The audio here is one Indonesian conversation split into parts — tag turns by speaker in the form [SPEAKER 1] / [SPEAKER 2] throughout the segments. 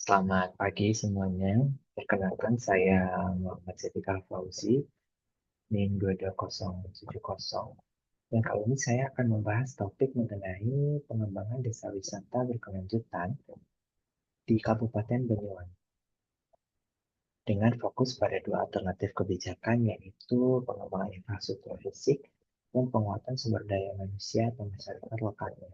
[SPEAKER 1] Selamat pagi semuanya. Perkenalkan saya Muhammad Setikal Fauzi, NIM 22070. Dan kali ini saya akan membahas topik mengenai pengembangan desa wisata berkelanjutan di Kabupaten Banyuwangi. Dengan fokus pada dua alternatif kebijakan, yaitu pengembangan infrastruktur fisik dan penguatan sumber daya manusia atau masyarakat lokalnya.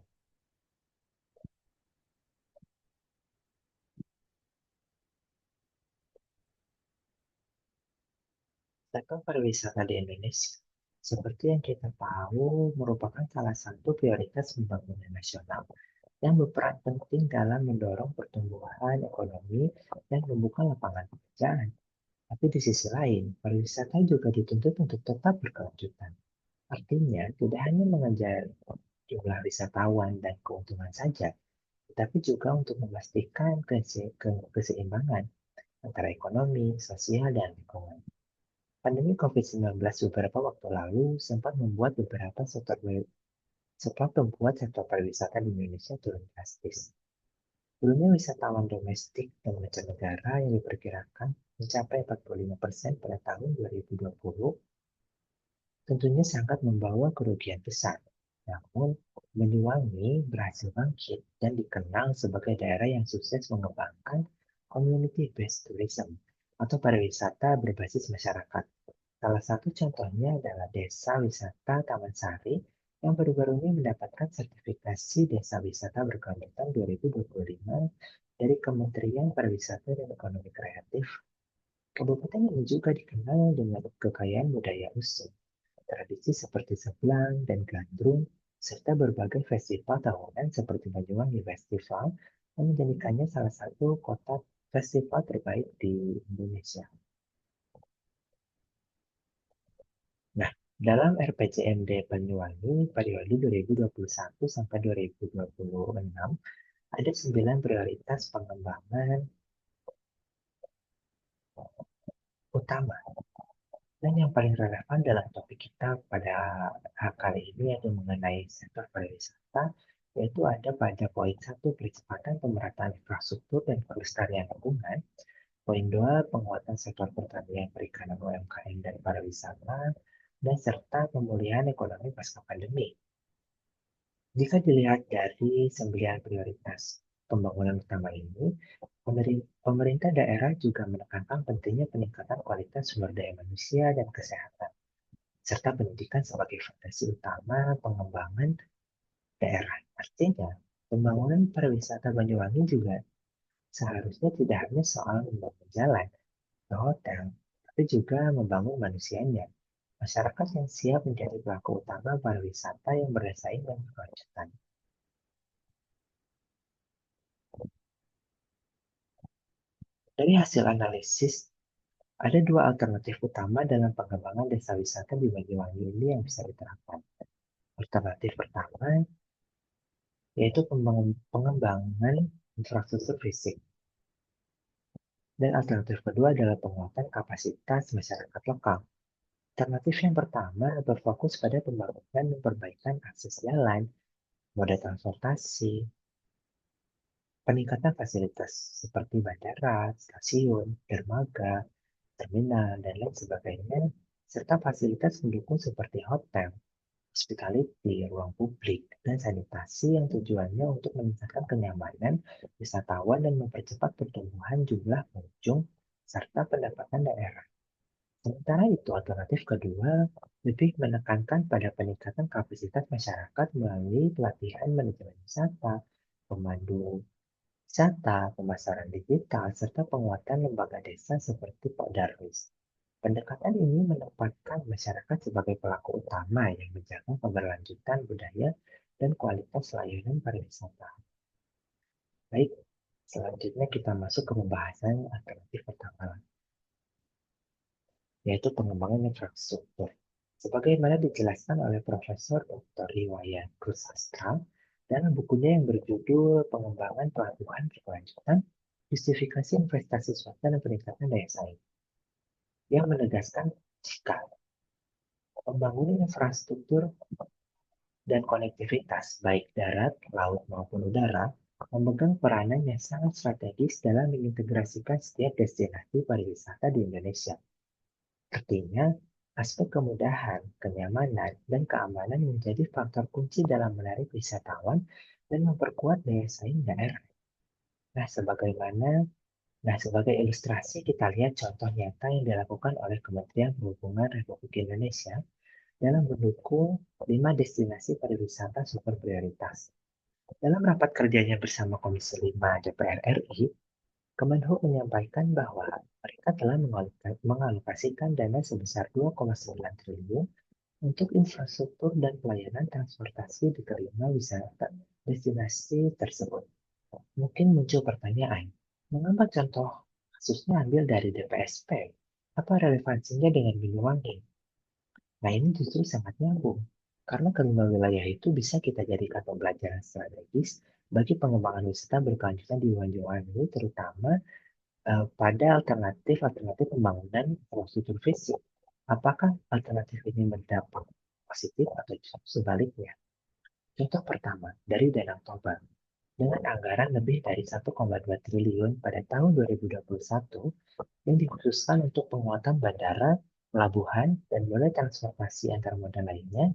[SPEAKER 1] Sektor pariwisata di Indonesia, seperti yang kita tahu, merupakan salah satu prioritas pembangunan nasional yang berperan penting dalam mendorong pertumbuhan ekonomi dan membuka lapangan pekerjaan. Tapi di sisi lain, pariwisata juga dituntut untuk tetap berkelanjutan. Artinya, tidak hanya mengejar jumlah wisatawan dan keuntungan saja, tetapi juga untuk memastikan keseimbangan antara ekonomi, sosial, dan lingkungan. Pandemi COVID-19 beberapa waktu lalu sempat membuat sektor pariwisata di Indonesia turun drastis. Sebelumnya wisatawan domestik dan mancanegara yang diperkirakan mencapai 45% pada tahun 2020 tentunya sangat membawa kerugian besar. Namun, Banyuwangi berhasil bangkit dan dikenal sebagai daerah yang sukses mengembangkan community-based tourism atau pariwisata berbasis masyarakat. Salah satu contohnya adalah Desa Wisata Taman Sari yang baru-baru ini mendapatkan sertifikasi Desa Wisata Berkelanjutan 2025 dari Kementerian Pariwisata dan Ekonomi Kreatif. Kabupaten ini juga dikenal dengan kekayaan budaya musik, tradisi seperti sebelang dan gandrung, serta berbagai festival tahunan seperti Banyuwangi Festival yang menjadikannya salah satu kota festival terbaik di Indonesia. Nah, dalam RPJMD Banyuwangi periode 2021 sampai 2026 ada 9 prioritas pengembangan utama. Dan yang paling relevan dalam topik kita pada kali ini yaitu mengenai sektor pariwisata, yaitu ada pada poin 1 percepatan pemerataan infrastruktur dan pelestarian lingkungan, poin 2 penguatan sektor pertanian, perikanan, UMKM, dan pariwisata, dan serta pemulihan ekonomi pasca pandemi. Jika dilihat dari 9 prioritas pembangunan utama ini, pemerintah daerah juga menekankan pentingnya peningkatan kualitas sumber daya manusia dan kesehatan, serta pendidikan sebagai fondasi utama pengembangan daerah. Artinya, pembangunan pariwisata Banyuwangi juga seharusnya tidak hanya soal membangun jalan atau hotel, tapi juga membangun manusianya. Masyarakat yang siap menjadi pelaku utama pariwisata yang bersaing dan berkelanjutan. Dari hasil analisis, ada dua alternatif utama dalam pengembangan desa wisata di Banyuwangi ini yang bisa diterapkan. Alternatif pertama yaitu pengembangan infrastruktur fisik. Dan alternatif kedua adalah penguatan kapasitas masyarakat lokal. Alternatif yang pertama berfokus pada pembangunan dan perbaikan akses jalan, moda transportasi, peningkatan fasilitas seperti bandara, stasiun, dermaga, terminal, dan lain sebagainya, serta fasilitas pendukung seperti hotel, hospitality, ruang publik, dan sanitasi yang tujuannya untuk meningkatkan kenyamanan wisatawan dan mempercepat pertumbuhan jumlah pengunjung serta pendapatan daerah. Sementara itu, alternatif kedua lebih menekankan pada peningkatan kapasitas masyarakat melalui pelatihan manajemen wisata, pemandu wisata, pemasaran digital, serta penguatan lembaga desa seperti Pak Darwis. Pendekatan ini menempatkan masyarakat sebagai pelaku utama yang menjaga keberlanjutan budaya dan kualitas layanan pariwisata. Baik, selanjutnya kita masuk ke pembahasan alternatif pertama, yaitu pengembangan infrastruktur. Sebagaimana dijelaskan oleh Profesor Dr. Riwayan Krusastra dalam bukunya yang berjudul Pengembangan Pelabuhan Berkelanjutan, Justifikasi Investasi Swasta dan Peningkatan Daya Saing, yang menegaskan jika pembangunan infrastruktur dan konektivitas, baik darat, laut, maupun udara, memegang peranan yang sangat strategis dalam mengintegrasikan setiap destinasi pariwisata di Indonesia. Artinya, aspek kemudahan, kenyamanan, dan keamanan menjadi faktor kunci dalam menarik wisatawan dan memperkuat daya saing daerah. Nah, sebagai ilustrasi kita lihat contoh nyata yang dilakukan oleh Kementerian Perhubungan Republik Indonesia dalam mendukung 5 destinasi pariwisata super prioritas. Dalam rapat kerjanya bersama Komisi 5 DPR RI, Kemenhub menyampaikan bahwa mereka telah mengalokasikan dana sebesar 2,9 triliun untuk infrastruktur dan pelayanan transportasi di kelima wisata destinasi tersebut. Mungkin muncul pertanyaan, mengapa contoh kasusnya ambil dari DPSP? Apa relevansinya dengan Banyuwangi? Nah, ini justru sangat nyambung, karena kelima wilayah itu bisa kita jadikan pembelajaran strategis bagi pengembangan wisata berkelanjutan di Banyuwangi, terutama pada alternatif pembangunan infrastruktur fisik. Apakah alternatif ini berdampak positif atau justru sebaliknya? Contoh pertama, dari Danau Toba. Dengan anggaran lebih dari 1,2 triliun pada tahun 2021 yang dikhususkan untuk penguatan bandara, pelabuhan, dan moda transportasi antar moda lainnya,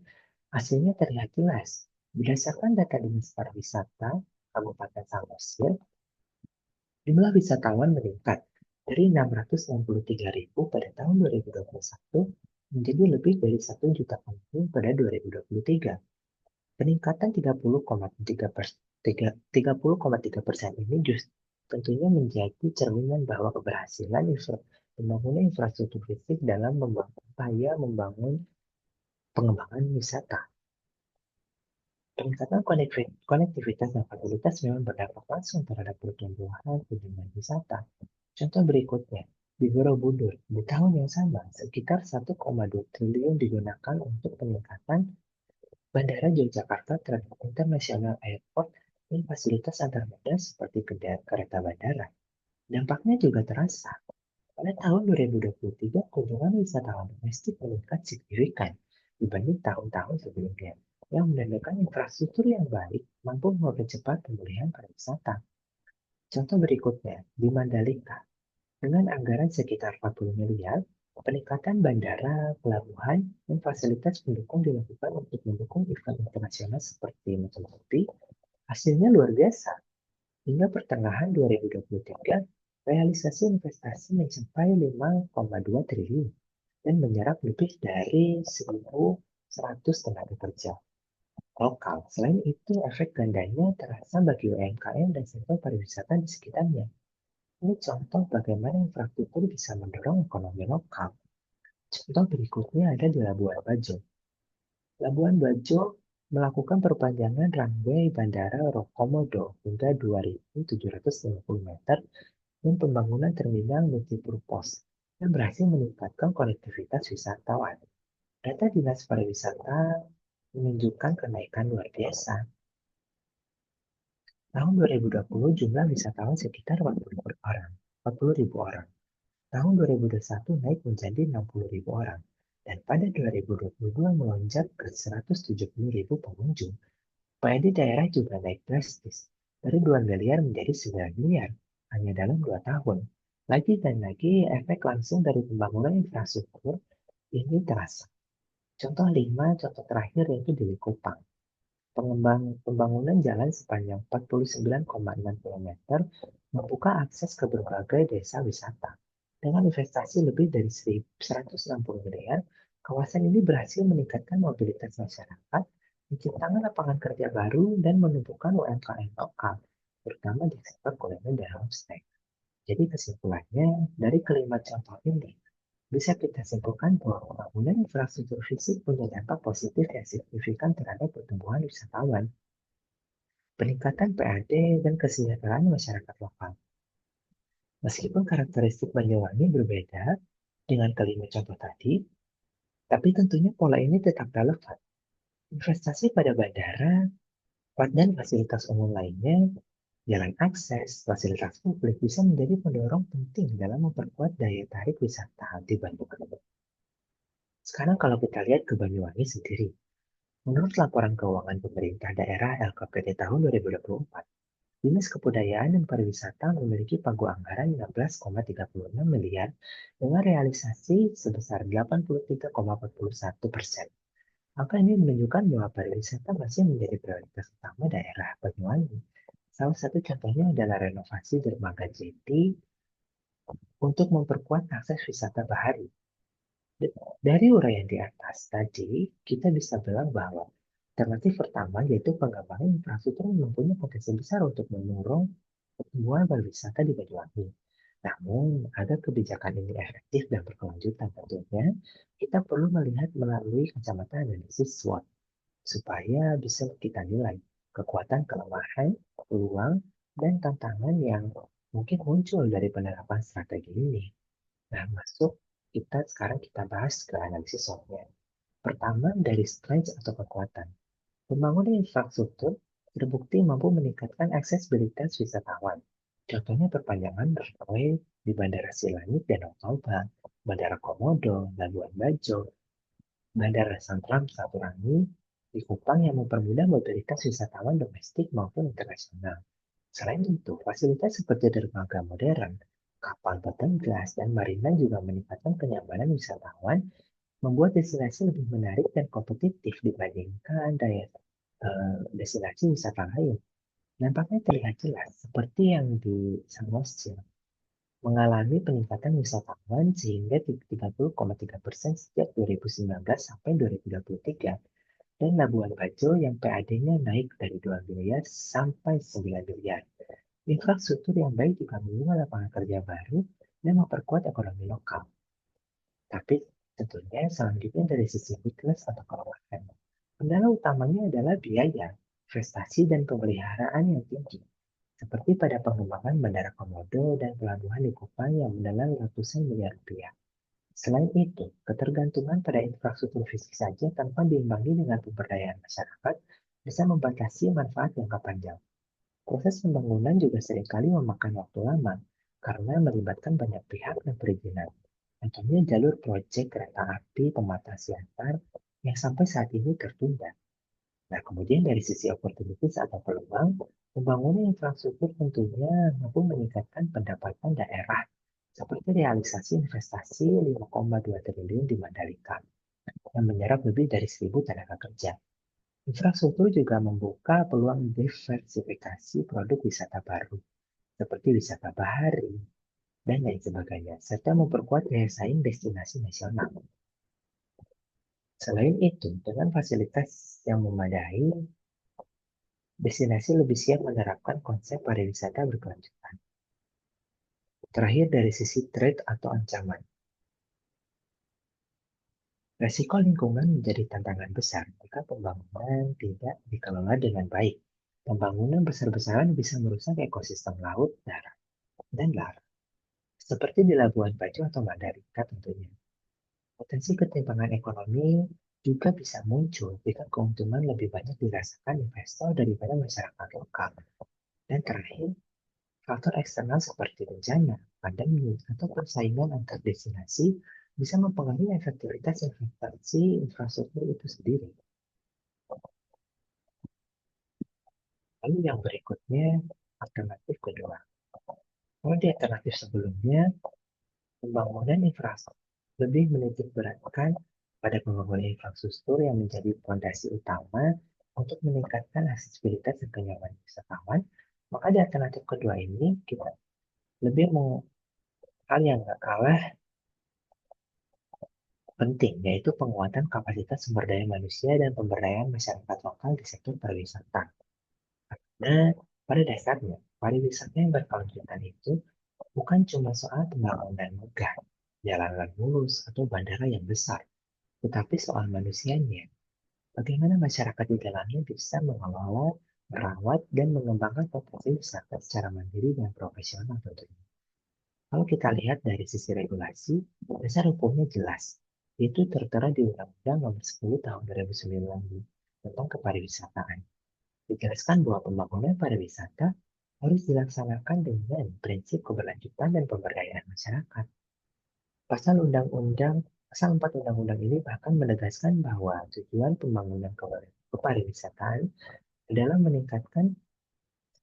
[SPEAKER 1] hasilnya terlihat jelas. Berdasarkan data Dinas Pariwisata Kabupaten Samosir, jumlah wisatawan meningkat dari 663.000 pada tahun 2021 menjadi lebih dari 1 juta pengunjung pada 2023. Peningkatan 30,3% ini justru tentunya menjadi cerminan bahwa keberhasilan pembangunan infrastruktur fisik dalam upaya membangun pengembangan wisata. Peningkatan konektivitas dan fasilitas memang berdampak langsung terhadap pertumbuhan kunjungan wisata. Contoh berikutnya, di Borobudur, di tahun yang sama, sekitar 1,2 triliun digunakan untuk peningkatan Bandara Yogyakarta International Airport dan fasilitas antar moda seperti kereta bandara. Dampaknya juga terasa. Pada tahun 2023, kunjungan wisatawan domestik meningkat signifikan dibanding tahun-tahun sebelumnya, yang menandakan infrastruktur yang baik mampu mempercepat pemulihan pariwisata. Contoh berikutnya, di Mandalika, dengan anggaran sekitar 40 miliar, peningkatan bandara, pelabuhan, dan fasilitas pendukung dilakukan untuk mendukung event internasional seperti MotoGP. Hasilnya luar biasa. Hingga pertengahan 2023, realisasi investasi mencapai 5,2 triliun dan menyerap lebih dari 1.100 tenaga kerja lokal. Selain itu, efek gandanya terasa bagi UMKM dan sektor pariwisata di sekitarnya. Ini contoh bagaimana infrastruktur bisa mendorong ekonomi lokal. Contoh berikutnya ada di Labuan Bajo. Labuan Bajo melakukan perpanjangan runway Bandara Komodo hingga 2.750 meter dan pembangunan terminal multipurpose yang berhasil meningkatkan konektivitas wisatawan. Data Dinas Pariwisata menunjukkan kenaikan luar biasa. Tahun 2020 jumlah wisatawan sekitar 40.000 orang. Tahun 2021 naik menjadi 60.000 orang, dan pada 2022 melonjak ke 170.000 pengunjung. PAD daerah juga naik drastis, dari 2 miliar menjadi 9 miliar, hanya dalam 2 tahun. Lagi dan lagi, efek langsung dari pembangunan infrastruktur ini terasa. Contoh terakhir yaitu di Likupang. Pembangunan jalan sepanjang 49,6 km membuka akses ke berbagai desa wisata. Dengan investasi lebih dari 160 miliar, kawasan ini berhasil meningkatkan mobilitas masyarakat, menciptakan lapangan kerja baru, dan menumbuhkan UMKM lokal, terutama di sektor kuliner dan homestay. Jadi kesimpulannya, dari kelima contoh ini, bisa kita simpulkan bahwa pembangunan infrastruktur fisik punya dampak positif yang signifikan terhadap pertumbuhan wisatawan, peningkatan PAD, dan kesejahteraan masyarakat lokal. Meskipun karakteristik Banyuwangi berbeda dengan kelima contoh tadi, tapi tentunya pola ini tetap relevan. Investasi pada bandara, dan fasilitas umum lainnya, jalan akses, fasilitas publik bisa menjadi pendorong penting dalam memperkuat daya tarik wisata di Banyuwangi. Sekarang kalau kita lihat ke Banyuwangi sendiri, menurut laporan keuangan pemerintah daerah LKPD tahun 2024, Dinas Kebudayaan dan Pariwisata memiliki pagu anggaran 16,36 miliar dengan realisasi sebesar 83,41%. Angka ini menunjukkan bahwa pariwisata masih menjadi prioritas utama daerah Banyuwangi. Salah satu contohnya adalah renovasi dermaga Jeti untuk memperkuat akses wisata bahari. Dari uraian di atas tadi, kita bisa bilang bahwa alternatif pertama yaitu pengembangan infrastruktur yang mempunyai potensi besar untuk mendorong pertumbuhan pariwisata di Banyuwangi. Namun, agar kebijakan ini efektif dan berkelanjutan tentunya, kita perlu melihat melalui kacamata analisis SWOT supaya bisa kita nilai kekuatan, kelemahan, peluang, dan tantangan yang mungkin muncul dari penerapan strategi ini. Nah, sekarang kita bahas ke analisis SWOT-nya. Pertama, dari strength atau kekuatan. Pembangunan infrastruktur terbukti mampu meningkatkan aksesibilitas wisatawan. Contohnya perpanjangan runway di Bandara Silangit Danau Toba, Bandara Komodo, Labuan Bajo, Bandara Sentral Saturangi di Kupang yang mempermudah mobilitas wisatawan domestik maupun internasional. Selain itu, fasilitas seperti dermaga modern, kapal bottom glass, dan marina juga meningkatkan kenyamanan wisatawan, membuat destinasi lebih menarik dan kompetitif dibandingkan destinasi wisata lain. Nampaknya terlihat jelas, seperti yang di Samosir, mengalami peningkatan wisatawan sehingga 30,3% sejak 2019 sampai 2023, dan Labuan Bajo yang PAD-nya naik dari 2 miliar sampai 9 miliar. Infrastruktur yang baik juga membuka lapangan kerja baru dan memperkuat ekonomi lokal. Tapi tentunya selanjutnya dari sisi weakness atau kelemahan. Kendala utamanya adalah biaya, investasi, dan pemeliharaan yang tinggi, seperti pada pengembangan Bandara Komodo dan pelabuhan di Kupang yang menelan ratusan miliar rupiah. Selain itu, ketergantungan pada infrastruktur fisik saja tanpa diimbangi dengan pemberdayaan masyarakat bisa membatasi manfaat jangka panjang. Proses pembangunan juga seringkali memakan waktu lama karena melibatkan banyak pihak dan perizinan. Contohnya jalur proyek kereta api pematang siantar yang sampai saat ini tertunda. Nah, kemudian dari sisi opportunities atau peluang, pembangunan infrastruktur tentunya mampu meningkatkan pendapatan daerah, seperti realisasi investasi 5,2 triliun di Mandalika, yang menyerap lebih dari 1.000 tenaga kerja. Infrastruktur juga membuka peluang diversifikasi produk wisata baru, seperti wisata bahari, dan lain sebagainya, serta memperkuat daya saing destinasi nasional. Selain itu, dengan fasilitas yang memadai, destinasi lebih siap menerapkan konsep pariwisata berkelanjutan. Terakhir dari sisi threat atau ancaman. Resiko lingkungan menjadi tantangan besar jika pembangunan tidak dikelola dengan baik. Pembangunan besar-besaran bisa merusak ekosistem laut, darat, dan laut, seperti di Labuan Bajo atau Mandalika tentunya. Potensi ketimpangan ekonomi juga bisa muncul jika keuntungan lebih banyak dirasakan investor daripada masyarakat lokal. Dan terakhir, faktor eksternal seperti bencana, pandemi, atau persaingan antar destinasi bisa mempengaruhi efektivitas investasi infrastruktur itu sendiri. Lalu yang berikutnya, alternatif kedua. Kalau di alternatif sebelumnya, pembangunan infrastruktur lebih menitik beratkan pada pembangunan infrastruktur yang menjadi fondasi utama untuk meningkatkan aksesibilitas dan kenyamanan wisatawan, maka di alternatif kedua ini kita lebih mau hal yang nggak kalah penting, yaitu penguatan kapasitas sumber daya manusia dan pemberdayaan masyarakat lokal di sektor pariwisata. Nah, pada dasarnya, pariwisata yang berkelanjutan itu bukan cuma soal pembangunan megah, jalan mulus, atau bandara yang besar, tetapi soal manusianya. Bagaimana masyarakat di dalamnya bisa mengelola, merawat, dan mengembangkan potensi wisata secara mandiri dan profesional tentunya. Kalau kita lihat dari sisi regulasi, dasar hukumnya jelas, itu tertera di Undang-Undang Nomor 10 Tahun 2009 tentang kepariwisataan. Dijelaskan bahwa pembangunan pariwisata harus dilaksanakan dengan prinsip keberlanjutan dan pemberdayaan masyarakat. Pasal 4 Undang-Undang ini bahkan menegaskan bahwa tujuan pembangunan kepariwisataan adalah meningkatkan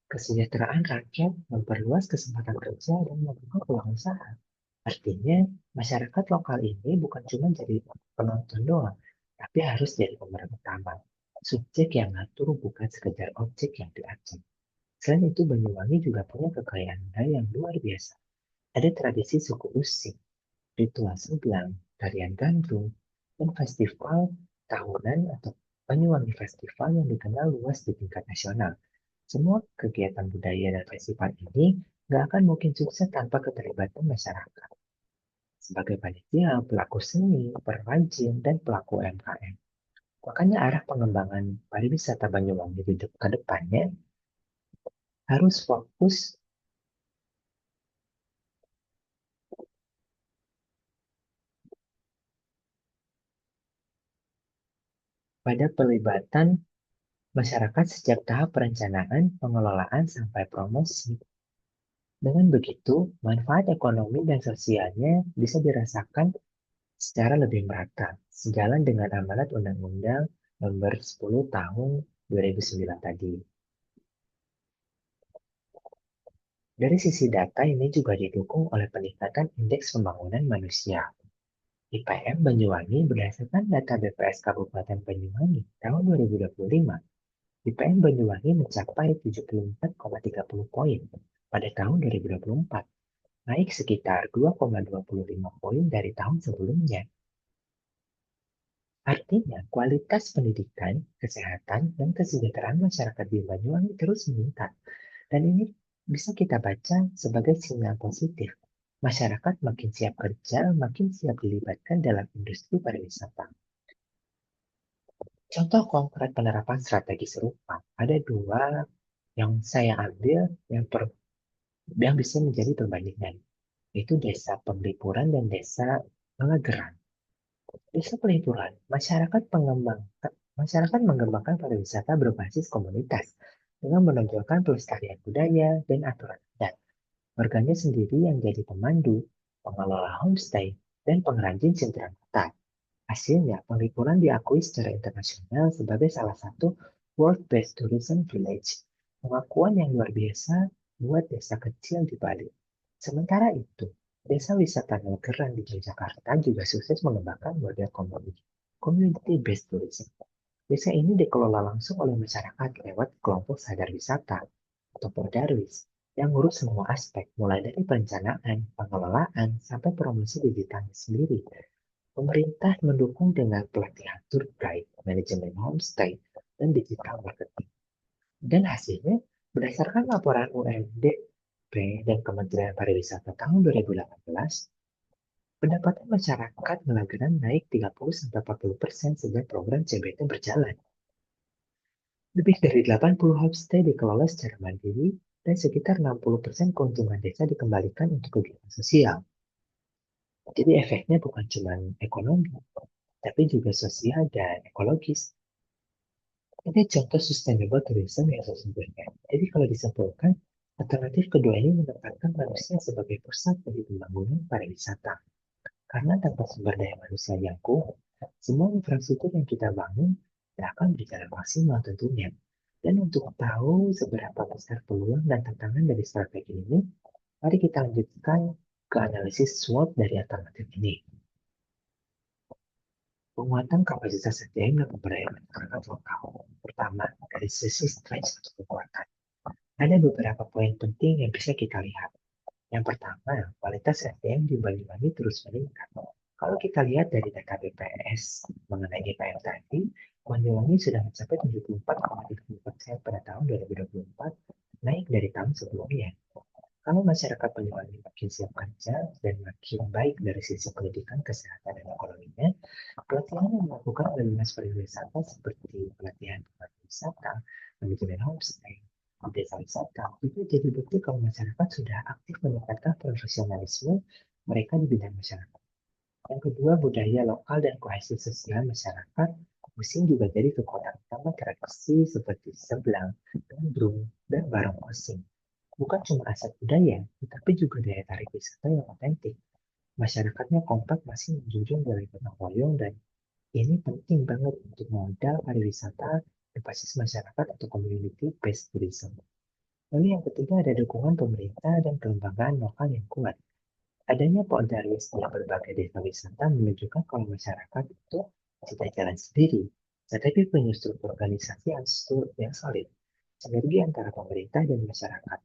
[SPEAKER 1] Kesejahteraan rakyat memperluas kesempatan kerja dan membuka peluang usaha. Artinya, masyarakat lokal ini bukan cuma jadi penonton doang, tapi harus jadi pemeran utama. Subjek yang ngatur bukan sekedar objek yang diacung. Selain itu, Banyuwangi juga punya kekayaan budaya yang luar biasa. Ada tradisi suku Using, ritual sebelang, tarian gandrung, dan festival tahunan atau Banyuwangi Festival yang dikenal luas di tingkat nasional. Semua kegiatan budaya dan festival ini nggak akan mungkin sukses tanpa keterlibatan masyarakat. Sebagai panitia, pelaku seni, perajin, dan pelaku UMKM. Makanya arah pengembangan pariwisata Banyuwangi ke depannya harus fokus pada pelibatan masyarakat sejak tahap perencanaan, pengelolaan, sampai promosi. Dengan begitu, manfaat ekonomi dan sosialnya bisa dirasakan secara lebih merata, sejalan dengan amanat Undang-Undang Nomor 10 Tahun 2009 tadi. Dari sisi data ini juga didukung oleh peningkatan Indeks Pembangunan Manusia. IPM Banyuwangi berdasarkan data BPS Kabupaten Banyuwangi tahun 2025, IPM Banyuwangi mencapai 74,30 poin pada tahun 2024, naik sekitar 2,25 poin dari tahun sebelumnya. Artinya, kualitas pendidikan, kesehatan, dan kesejahteraan masyarakat di Banyuwangi terus meningkat. Dan ini bisa kita baca sebagai sinyal positif. Masyarakat makin siap kerja, makin siap dilibatkan dalam industri pariwisata. Contoh konkret penerapan strategi serupa, ada dua yang saya ambil yang bisa menjadi perbandingan, yaitu Desa Penglipuran dan Desa Pelegeran. Desa Pelipuran, masyarakat mengembangkan pariwisata berbasis komunitas dengan menonjolkan pelestarian budaya dan aturan adat. Warganya sendiri yang jadi pemandu, pengelola homestay, dan pengrajin sinteran kota. Hasilnya, Penglipuran diakui secara internasional sebagai salah satu World Best Tourism Village. Pengakuan yang luar biasa buat desa kecil di Bali. Sementara itu, desa wisata Ngelgeran di Yogyakarta juga sukses mengembangkan model community-based tourism. Desa ini dikelola langsung oleh masyarakat lewat kelompok sadar wisata atau Podarwis yang ngurus semua aspek, mulai dari perencanaan, pengelolaan, sampai promosi digitalnya sendiri. Pemerintah mendukung dengan pelatihan tour guide, manajemen homestay, dan digital marketing. Dan hasilnya, berdasarkan laporan UNDP dan Kementerian Pariwisata tahun 2018, pendapatan masyarakat Ngelanggeran naik 30-40% sejak program CBT berjalan. Lebih dari 80 homestay dikelola secara mandiri dan sekitar 60% keuntungan desa dikembalikan untuk kegiatan sosial. Jadi efeknya bukan cuma ekonomi, tapi juga sosial dan ekologis. Ini contoh sustainable tourism yang sesungguhnya. Jadi kalau disimpulkan, alternatif kedua ini menempatkan manusia sebagai pusat dari pembangunan pariwisata. Karena tanpa sumber daya manusia yang kuat, semua infrastruktur yang kita bangun tidak akan berjalan maksimal tentunya. Dan untuk tahu seberapa besar peluang dan tantangan dari strategi ini, mari kita lanjutkan ke analisis SWOT dari alternatif ini. Penguatan kapasitas SDM dan pemberdayaan masyarakat lokal. Pertama, dari sisi strength atau kekuatan. Ada beberapa poin penting yang bisa kita lihat. Yang pertama, kualitas SDM di Banyuwangi terus meningkat. Kalau kita lihat dari data BPS mengenai IPM tadi, Banyuwangi sudah mencapai 74,30% pada tahun 2024, naik dari tahun sebelumnya. Kalau masyarakat Banyuwangi makin siap kerja dan makin baik dari sisi pendidikan, kesehatan, dan ekonominya, pelatihan yang dilakukan oleh dinas pariwisata seperti pelatihan pariwisata, manajemen homestay, desa wisata, itu jadi bukti kalau masyarakat sudah aktif meningkatkan profesionalisme mereka di bidang masyarakat. Yang kedua, budaya lokal dan kohesi sosial masyarakat. Musim juga jadi kekuatan utama tradisi seperti sebelang, gandrung, dan barong osing. Bukan cuma aset budaya, tetapi juga daya tarik wisata yang otentik. Masyarakatnya kompak masih menjunjung nilai gotong royong dan ini penting banget untuk modal pariwisata berbasis masyarakat atau community based tourism. Lalu yang ketiga ada dukungan pemerintah dan kelembagaan lokal yang kuat. Adanya polarisasi berbagai desa wisata menunjukkan kalau masyarakat itu tidak jalan sendiri, tetapi punya struktur organisasi yang solid. Sinergi antara pemerintah dan masyarakat.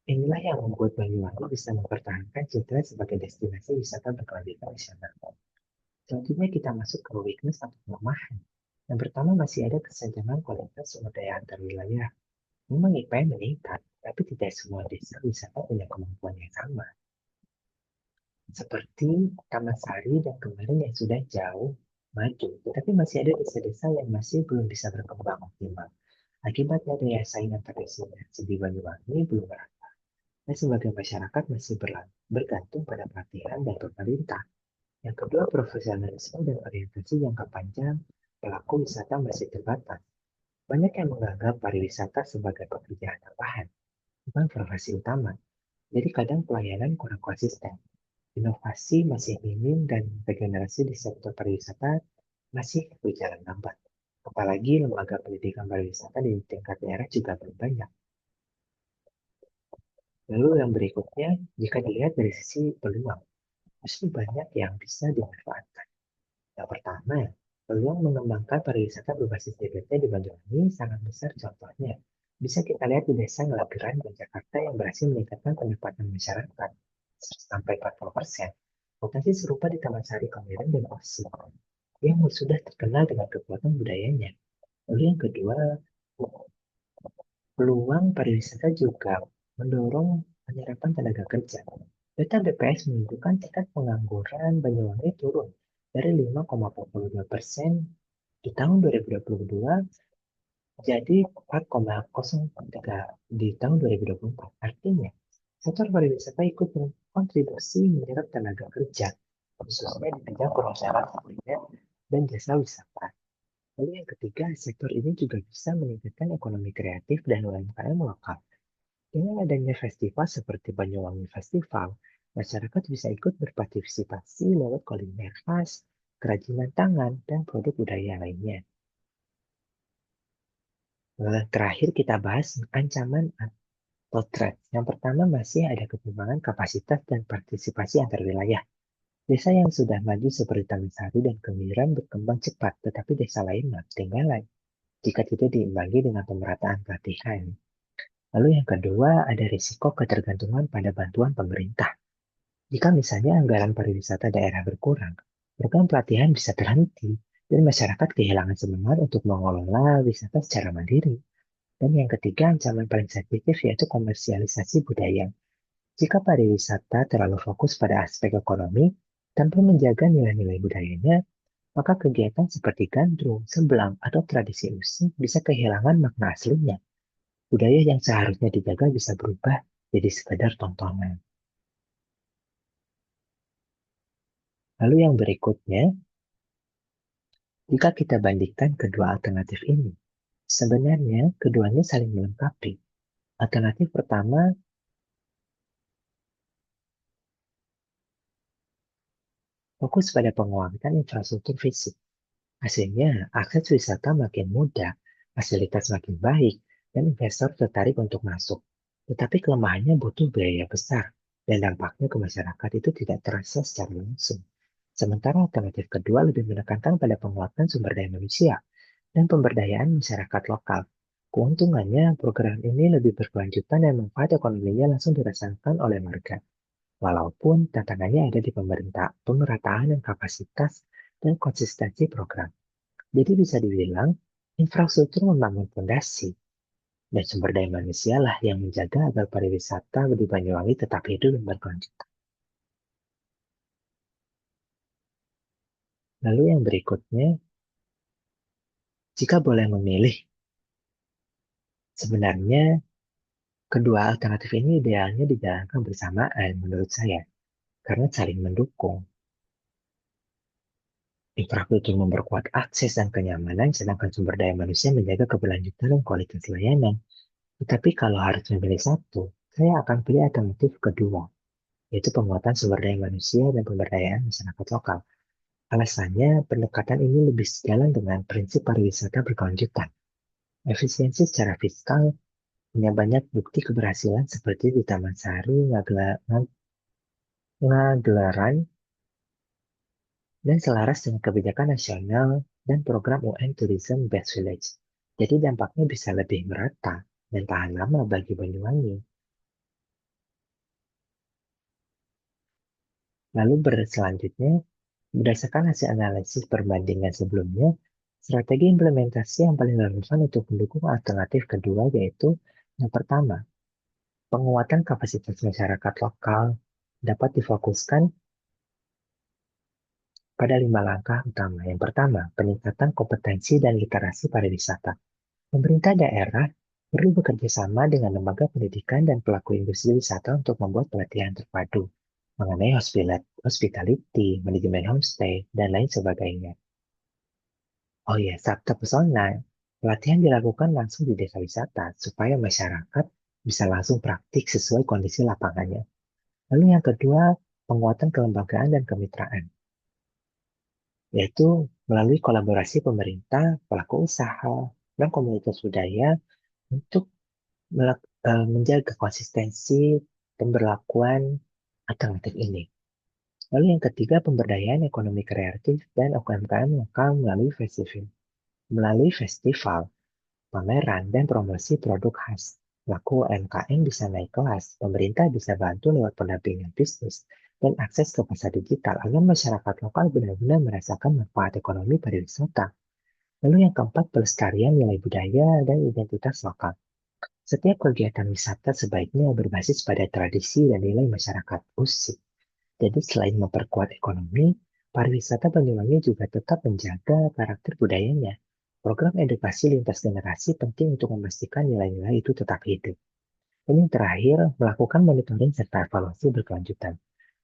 [SPEAKER 1] Inilah yang membuat Banyuwangi bisa mempertahankan citra sebagai destinasi wisata berkelanjutan nasional. Selanjutnya kita masuk ke weakness atau kelemahan. Yang pertama masih ada kesenjangan kualitas sumber daya antar wilayah. Memang IPM meningkat, tapi tidak semua desa wisata punya kemampuan yang sama. Seperti Taman Sari dan kemarin yang sudah jauh maju, tetapi masih ada desa-desa yang masih belum bisa berkembang optimal. Akibatnya daya saing antar destinasi di Banyuwangi belum merata. Dan sebagai masyarakat masih bergantung pada pelatihan dan pemerintah. Yang kedua, profesionalisme dan orientasi jangka panjang pelaku wisata masih terbatas. Banyak yang menganggap pariwisata sebagai pekerjaan tambahan, bukan profesi utama. Jadi kadang pelayanan kurang konsisten. Inovasi masih minim dan regenerasi di sektor pariwisata masih berjalan lambat. Apalagi lembaga pendidikan pariwisata di tingkat daerah juga belum banyak. Lalu yang berikutnya, jika dilihat dari sisi peluang, justru banyak yang bisa dimanfaatkan. Yang pertama, peluang mengembangkan pariwisata berbasis DPT di Banyuwangi sangat besar contohnya. Bisa kita lihat di desa Ngelageran dan Jakarta yang berhasil meningkatkan pendapatan masyarakat sampai 40%. Potensi serupa di Taman Sari Kemiren dan Osi yang sudah terkenal dengan kekuatan budayanya. Lalu yang kedua, peluang pariwisata juga mendorong penyerapan tenaga kerja. Data BPS menunjukkan tingkat pengangguran Banyuwangi turun dari 5,42% di tahun 2022 jadi 4,03 di tahun 2024. Artinya, sektor pariwisata ikut berkontribusi menyerap tenaga kerja, khususnya di bidang perhotelan kuliner dan jasa wisata. Lalu yang ketiga, sektor ini juga bisa meningkatkan ekonomi kreatif dan UMKM lokal. Dengan adanya festival seperti Banyuwangi Festival, masyarakat bisa ikut berpartisipasi lewat kuliner khas, kerajinan tangan, dan produk budaya lainnya. Terakhir kita bahas ancaman atau threat. Yang pertama masih ada ketimpangan kapasitas dan partisipasi antar wilayah. Desa yang sudah maju seperti Taman Sari dan Kemiren berkembang cepat, tetapi desa lain ketinggalan jika tidak diimbangi dengan pemerataan pelatihan. Lalu yang kedua, ada risiko ketergantungan pada bantuan pemerintah. Jika misalnya anggaran pariwisata daerah berkurang, program pelatihan bisa terhenti dan masyarakat kehilangan semangat untuk mengelola wisata secara mandiri. Dan yang ketiga, ancaman paling sensitif yaitu komersialisasi budaya. Jika pariwisata terlalu fokus pada aspek ekonomi tanpa menjaga nilai-nilai budayanya, maka kegiatan seperti gandrung, sebelang, atau tradisi musik bisa kehilangan makna aslinya. Budaya yang seharusnya dijaga bisa berubah jadi sekedar tontonan. Lalu yang berikutnya, jika kita bandingkan kedua alternatif ini, sebenarnya keduanya saling melengkapi. Alternatif pertama, fokus pada penguatan infrastruktur fisik. Hasilnya, akses wisata makin mudah, fasilitas makin baik, dan investor tertarik untuk masuk. Tetapi kelemahannya butuh biaya besar, dan dampaknya ke masyarakat itu tidak terasa secara langsung. Sementara alternatif kedua lebih menekankan pada penguatan sumber daya manusia dan pemberdayaan masyarakat lokal. Keuntungannya, program ini lebih berkelanjutan dan manfaat ekonominya langsung dirasakan oleh warga. Walaupun tantangannya ada di pemerintah, pemerataan dan kapasitas dan konsistensi program. Jadi bisa dibilang, infrastruktur membangun fondasi, dan sumber daya manusia lah yang menjaga agar pariwisata di Banyuwangi tetap hidup dan berkelanjutan. Lalu yang berikutnya, jika boleh memilih, sebenarnya kedua alternatif ini idealnya dijalankan bersamaan menurut saya, karena saling mendukung. Infrastruktur memperkuat akses dan kenyamanan, sedangkan sumber daya manusia menjaga keberlanjutan dan kualitas layanan. Tetapi kalau harus memilih satu, saya akan pilih alternatif kedua, yaitu penguatan sumber daya manusia dan pemberdayaan masyarakat lokal. Alasannya, pendekatan ini lebih sejalan dengan prinsip pariwisata berkelanjutan. Efisiensi secara fiskal, punya banyak bukti keberhasilan seperti di Taman Sari, Ngagelaran, dan selaras dengan kebijakan nasional dan program UN Tourism Best Village. Jadi dampaknya bisa lebih merata dan tahan lama bagi Banyuwangi. Lalu selanjutnya, berdasarkan hasil analisis perbandingan sebelumnya, strategi implementasi yang paling relevan untuk mendukung alternatif kedua yaitu yang pertama, penguatan kapasitas masyarakat lokal dapat difokuskan pada 5 langkah utama. Yang pertama, peningkatan kompetensi dan literasi pariwisata. Pemerintah daerah perlu bekerja sama dengan lembaga pendidikan dan pelaku industri wisata untuk membuat pelatihan terpadu mengenai hospitality, manajemen homestay, dan lain sebagainya. Oh ya, Sabta Pesona, pelatihan dilakukan langsung di desa wisata supaya masyarakat bisa langsung praktik sesuai kondisi lapangannya. Lalu yang kedua, penguatan kelembagaan dan kemitraan, yaitu melalui kolaborasi pemerintah, pelaku usaha, dan komunitas budaya untuk menjaga konsistensi pemberlakuan alternatif ini. Lalu yang ketiga, pemberdayaan ekonomi kreatif dan UMKM lokal melalui festival, pameran, dan promosi produk khas. Pelaku UMKM bisa naik kelas, pemerintah bisa bantu lewat pendampingan bisnis, dan akses ke pasar digital agar masyarakat lokal benar-benar merasakan manfaat ekonomi pariwisata. Lalu yang keempat, pelestarian nilai budaya dan identitas lokal. Setiap kegiatan wisata sebaiknya berbasis pada tradisi dan nilai masyarakat usik. Jadi selain memperkuat ekonomi, pariwisata Banyuwangi juga tetap menjaga karakter budayanya. Program edukasi lintas generasi penting untuk memastikan nilai-nilai itu tetap hidup. Dan yang terakhir, melakukan monitoring serta evaluasi berkelanjutan.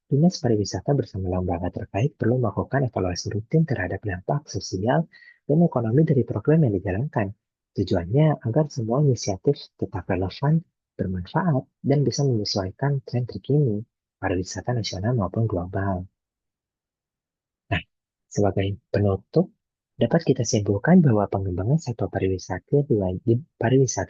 [SPEAKER 1] Dinas pariwisata bersama lembaga terkait perlu melakukan evaluasi rutin terhadap dampak sosial dan ekonomi dari program yang dijalankan. Tujuannya agar semua inisiatif tetap relevan, bermanfaat, dan bisa menyesuaikan tren terkini pariwisata nasional maupun global. Nah, sebagai penutup, dapat kita simpulkan bahwa pengembangan sektor pariwisata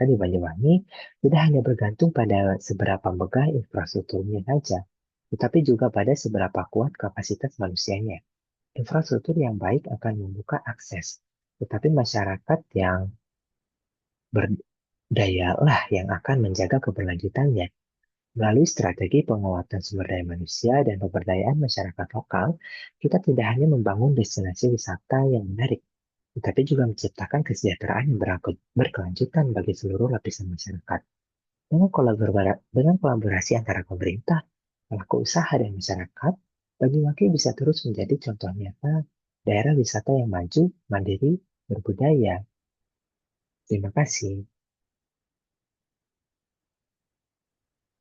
[SPEAKER 1] di Banyuwangi tidak hanya bergantung pada seberapa megah infrastrukturnya saja, tetapi juga pada seberapa kuat kapasitas manusianya. Infrastruktur yang baik akan membuka akses, tetapi masyarakat yang berdaya lah yang akan menjaga keberlanjutannya. Melalui strategi penguatan sumber daya manusia dan pemberdayaan masyarakat lokal, kita tidak hanya membangun destinasi wisata yang menarik, tetapi juga menciptakan kesejahteraan yang berkelanjutan bagi seluruh lapisan masyarakat. Dengan kolaborasi antara pemerintah, pelaku usaha, dan masyarakat, Banyuwangi bisa terus menjadi contoh nyata daerah wisata yang maju, mandiri, berbudaya. Terima kasih.